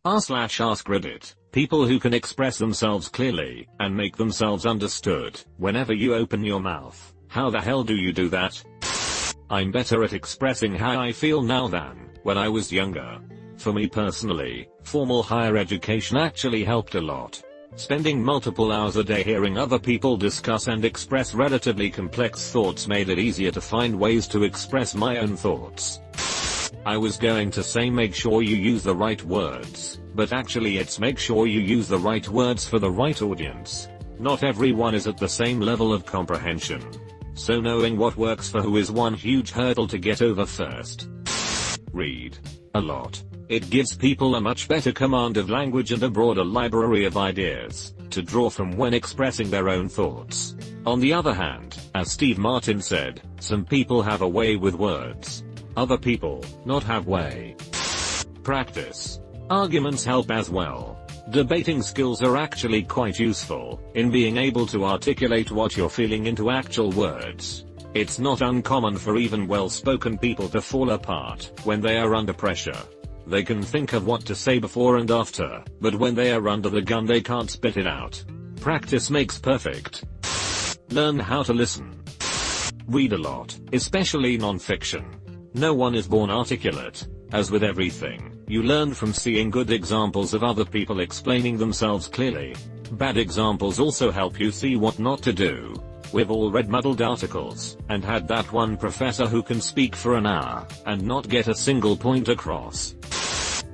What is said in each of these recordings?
r/AskReddit. People who can express themselves clearly and make themselves understood whenever you open your mouth. How the hell do you do that? I'm better at expressing how I feel now than when I was younger. For me personally, formal higher education actually helped a lot. Spending multiple hours a day hearing other people discuss and express relatively complex thoughts made it easier to find ways to express my own thoughts. I was going to say make sure you use the right words, but actually it's make sure you use the right words for the right audience. Not everyone is at the same level of comprehension. So knowing what works for who is one huge hurdle to get over first. Read a lot. It gives people a much better command of language and a broader library of ideas to draw from when expressing their own thoughts. On the other hand, as Steve Martin said, some people have a way with words. Other people not have way. Practice. Arguments help as well. Debating skills are actually quite useful in being able to articulate what you're feeling into actual words. It's not uncommon for even well-spoken people to fall apart when they are under pressure. They can think of what to say before and after, but when they are under the gun they can't spit it out. Practice makes perfect. Learn how to listen. Read a lot, especially non-fiction. No one is born articulate. As with everything, you learn from seeing good examples of other people explaining themselves clearly. Bad examples also help you see what not to do. We've all read muddled articles, and had that one professor who can speak for an hour, and not get a single point across.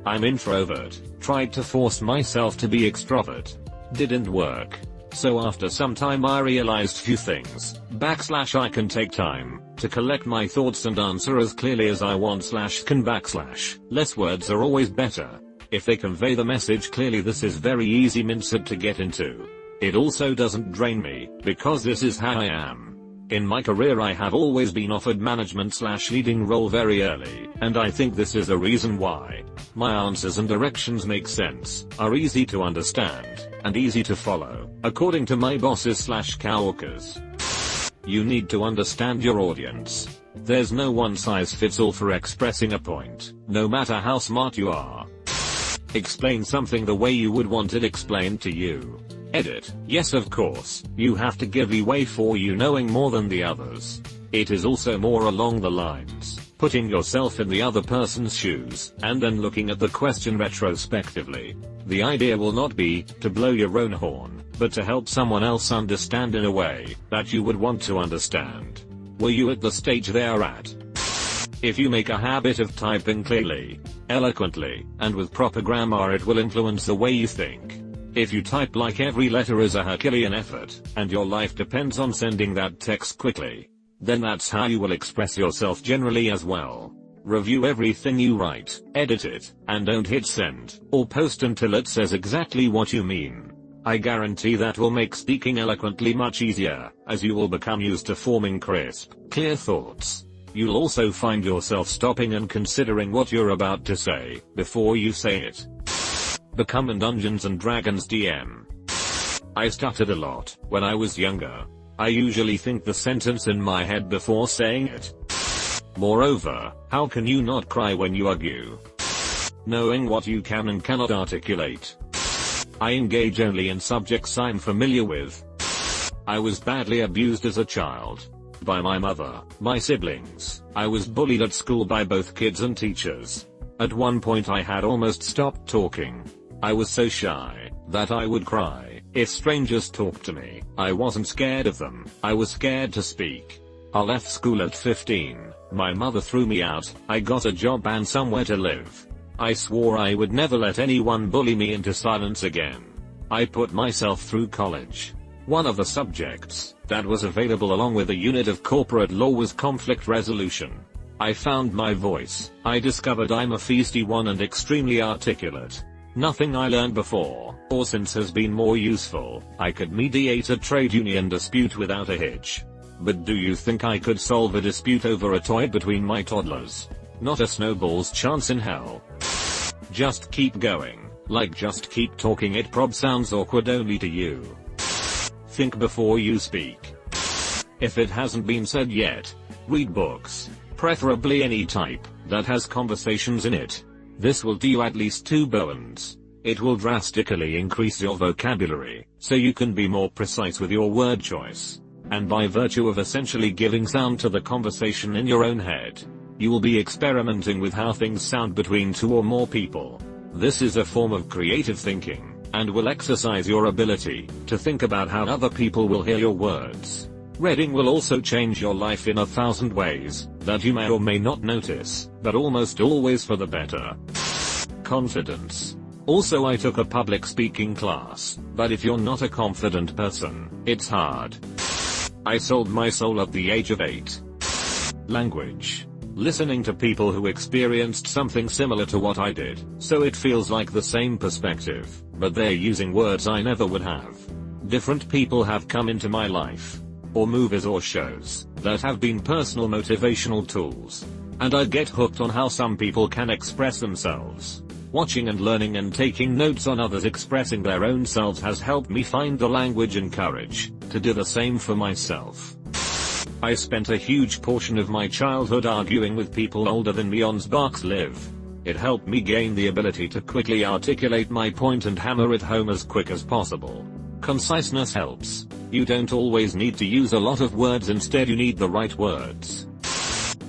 I'm introvert, tried to force myself to be extrovert. Didn't work. So after some time I realized few things. I can take time to collect my thoughts and answer as clearly as I want /can / less words are always better. If they convey the message clearly this is very easy mindset to get into. It also doesn't drain me, because this is how I am. In my career I have always been offered management / leading role very early, and I think this is a reason why. My answers and directions make sense, are easy to understand, and easy to follow, according to my bosses / coworkers. You need to understand your audience. There's no one size fits all for expressing a point, no matter how smart you are. Explain something the way you would want it explained to you. Edit. Yes, of course, you have to give leeway for you knowing more than the others. It is also more along the lines, putting yourself in the other person's shoes, and then looking at the question retrospectively. The idea will not be to blow your own horn, but to help someone else understand in a way that you would want to understand. Were you at the stage they are at? If you make a habit of typing clearly, eloquently, and with proper grammar, it will influence the way you think. If you type like every letter is a Herculean effort, and your life depends on sending that text quickly, then that's how you will express yourself generally as well. Review everything you write, edit it, and don't hit send, or post until it says exactly what you mean. I guarantee that will make speaking eloquently much easier, as you will become used to forming crisp, clear thoughts. You'll also find yourself stopping and considering what you're about to say, before you say it. Become an Dungeons and Dragons DM. I stuttered a lot when I was younger. I usually think the sentence in my head before saying it. Moreover, how can you not cry when you argue? Knowing what you can and cannot articulate. I engage only in subjects I'm familiar with. I was badly abused as a child. By my mother, my siblings. I was bullied at school by both kids and teachers. At one point I had almost stopped talking. I was so shy that I would cry if strangers talked to me. I wasn't scared of them, I was scared to speak. I left school at 15, my mother threw me out, I got a job and somewhere to live. I swore I would never let anyone bully me into silence again. I put myself through college. One of the subjects that was available along with a unit of corporate law was conflict resolution. I found my voice. I discovered I'm a feisty one and extremely articulate. Nothing I learned before or since has been more useful. I could mediate a trade union dispute without a hitch. But do you think I could solve a dispute over a toy between my toddlers? Not a snowball's chance in hell. Just keep going. Like just keep talking. It prob sounds awkward only to you. Think before you speak. If it hasn't been said yet, read books. Preferably any type that has conversations in it. This will do you at least 2 bones. It will drastically increase your vocabulary, so you can be more precise with your word choice. And by virtue of essentially giving sound to the conversation in your own head, you will be experimenting with how things sound between 2 or more people. This is a form of creative thinking, and will exercise your ability to think about how other people will hear your words. Reading will also change your life in 1,000 ways that you may or may not notice, but almost always for the better. Confidence. Also, I took a public speaking class, but if you're not a confident person, it's hard. I sold my soul at the age of 8. Language. Listening to people who experienced something similar to what I did, so it feels like the same perspective, but they're using words I never would have. Different people have come into my life, or movies or shows, that have been personal motivational tools. And I get hooked on how some people can express themselves. Watching and learning and taking notes on others expressing their own selves has helped me find the language and courage to do the same for myself. I spent a huge portion of my childhood arguing with people older than me on Sparks Live. It helped me gain the ability to quickly articulate my point and hammer it home as quick as possible. Conciseness helps. You don't always need to use a lot of words, instead you need the right words.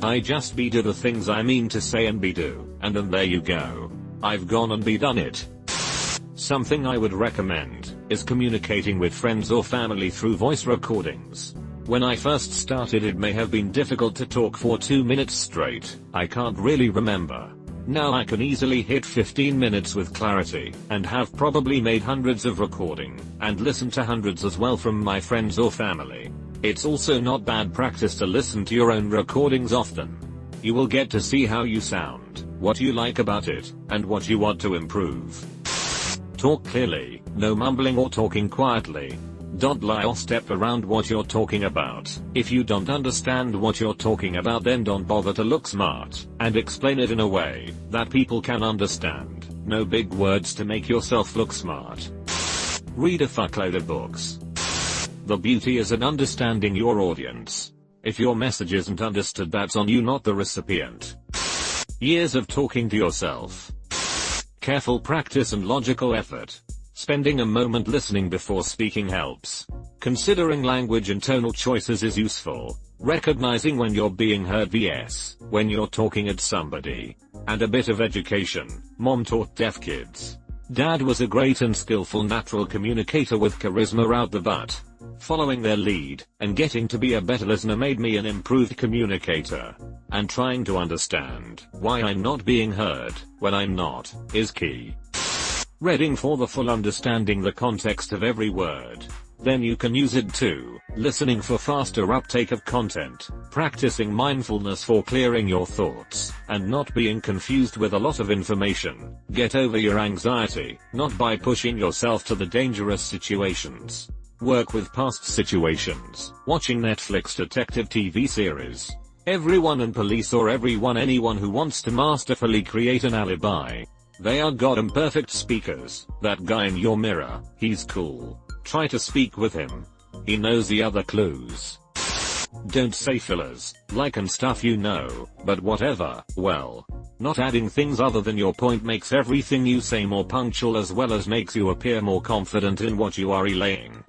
I just be do the things I mean to say and be do, and then there you go. I've gone and be done it. Something I would recommend is communicating with friends or family through voice recordings. When I first started, it may have been difficult to talk for 2 minutes straight. I can't really remember. Now I can easily hit 15 minutes with clarity, and have probably made hundreds of recording, and listened to hundreds as well from my friends or family. It's also not bad practice to listen to your own recordings often. You will get to see how you sound, what you like about it, and what you want to improve. Talk clearly, no mumbling or talking quietly. Don't lie or step around what you're talking about. If you don't understand what you're talking about, then don't bother to look smart, and explain it in a way that people can understand. No big words to make yourself look smart. Read a fuckload of books. The beauty is in understanding your audience. If your message isn't understood, that's on you, not the recipient. Years of talking to yourself. Careful practice and logical effort. Spending a moment listening before speaking helps. Considering language and tonal choices is useful. Recognizing when you're being heard vs. when you're talking at somebody. And a bit of education. Mom taught deaf kids. Dad was a great and skillful natural communicator with charisma out the butt. Following their lead, and getting to be a better listener made me an improved communicator. And trying to understand why I'm not being heard, when I'm not, is key. Reading for the full understanding the context of every word. Then you can use it too. Listening for faster uptake of content. Practicing mindfulness for clearing your thoughts, and not being confused with a lot of information. Get over your anxiety, not by pushing yourself to the dangerous situations. Work with past situations. Watching Netflix detective TV series. Everyone in police or anyone who wants to masterfully create an alibi. They are goddamn perfect speakers. That guy in your mirror, he's cool. Try to speak with him. He knows the other clues. Don't say fillers, like and stuff you know, but whatever. Well, not adding things other than your point makes everything you say more punctual, as well as makes you appear more confident in what you are relaying.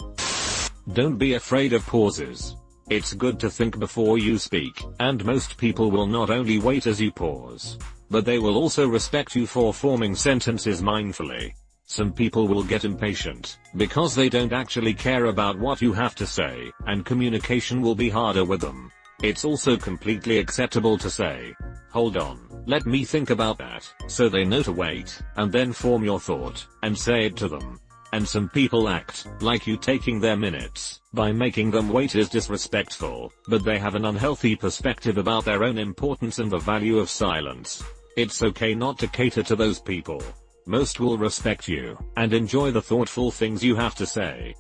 Don't be afraid of pauses. It's good to think before you speak, and most people will not only wait as you pause, but they will also respect you for forming sentences mindfully. Some people will get impatient, because they don't actually care about what you have to say, and communication will be harder with them. It's also completely acceptable to say, hold on, let me think about that, so they know to wait, and then form your thought, and say it to them. And some people act like you taking their minutes by making them wait is disrespectful, but they have an unhealthy perspective about their own importance and the value of silence. It's okay not to cater to those people. Most will respect you and enjoy the thoughtful things you have to say.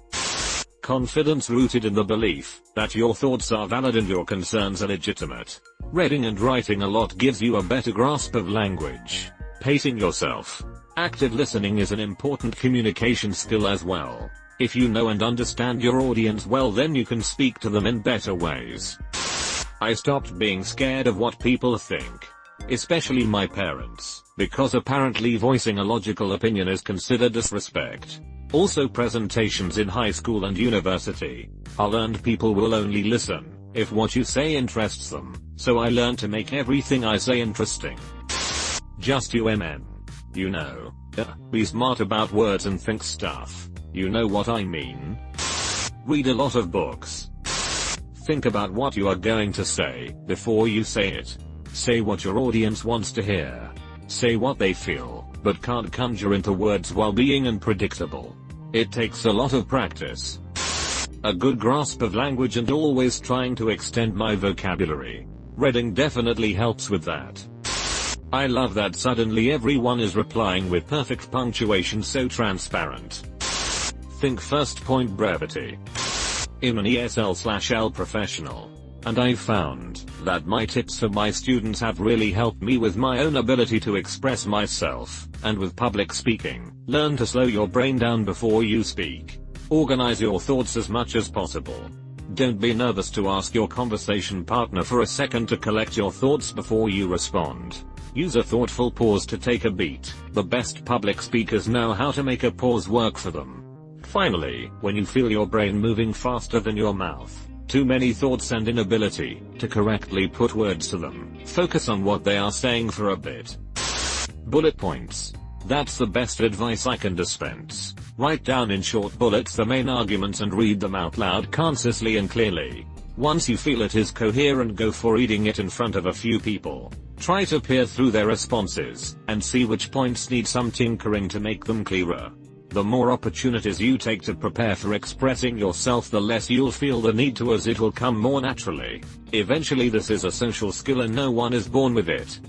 Confidence rooted in the belief that your thoughts are valid and your concerns are legitimate. Reading and writing a lot gives you a better grasp of language. Pacing yourself. Active listening is an important communication skill as well. If you know and understand your audience well, then you can speak to them in better ways. I stopped being scared of what people think. especially my parents, because apparently voicing a logical opinion is considered disrespect. Also presentations in high school and university. I learned people will only listen if what you say interests them, so I learned to make everything I say interesting. Just you know. Be smart about words and think stuff. You know what I mean? Read a lot of books. Think about what you are going to say before you say it. Say what your audience wants to hear. Say what they feel, but can't conjure into words while being unpredictable. It takes a lot of practice. A good grasp of language and always trying to extend my vocabulary. Reading definitely helps with that. I love that suddenly everyone is replying with perfect punctuation, so transparent. Think first, point brevity. I'm an ESL/L professional, and I've found that my tips for my students have really helped me with my own ability to express myself, and with public speaking. Learn to slow your brain down before you speak. Organize your thoughts as much as possible. Don't be nervous to ask your conversation partner for a second to collect your thoughts before you respond. Use a thoughtful pause to take a beat. The best public speakers know how to make a pause work for them. Finally, when you feel your brain moving faster than your mouth, too many thoughts and inability to correctly put words to them, focus on what they are saying for a bit. Bullet points. That's the best advice I can dispense. Write down in short bullets the main arguments and read them out loud concisely and clearly. Once you feel it is coherent, go for reading it in front of a few people. Try to peer through their responses, and see which points need some tinkering to make them clearer. The more opportunities you take to prepare for expressing yourself, the less you'll feel the need to, as it will come more naturally. Eventually, this is a social skill and no one is born with it.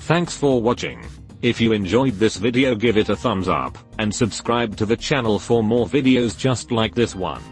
Thanks for watching. If you enjoyed this video, give it a thumbs up, and subscribe to the channel for more videos just like this one.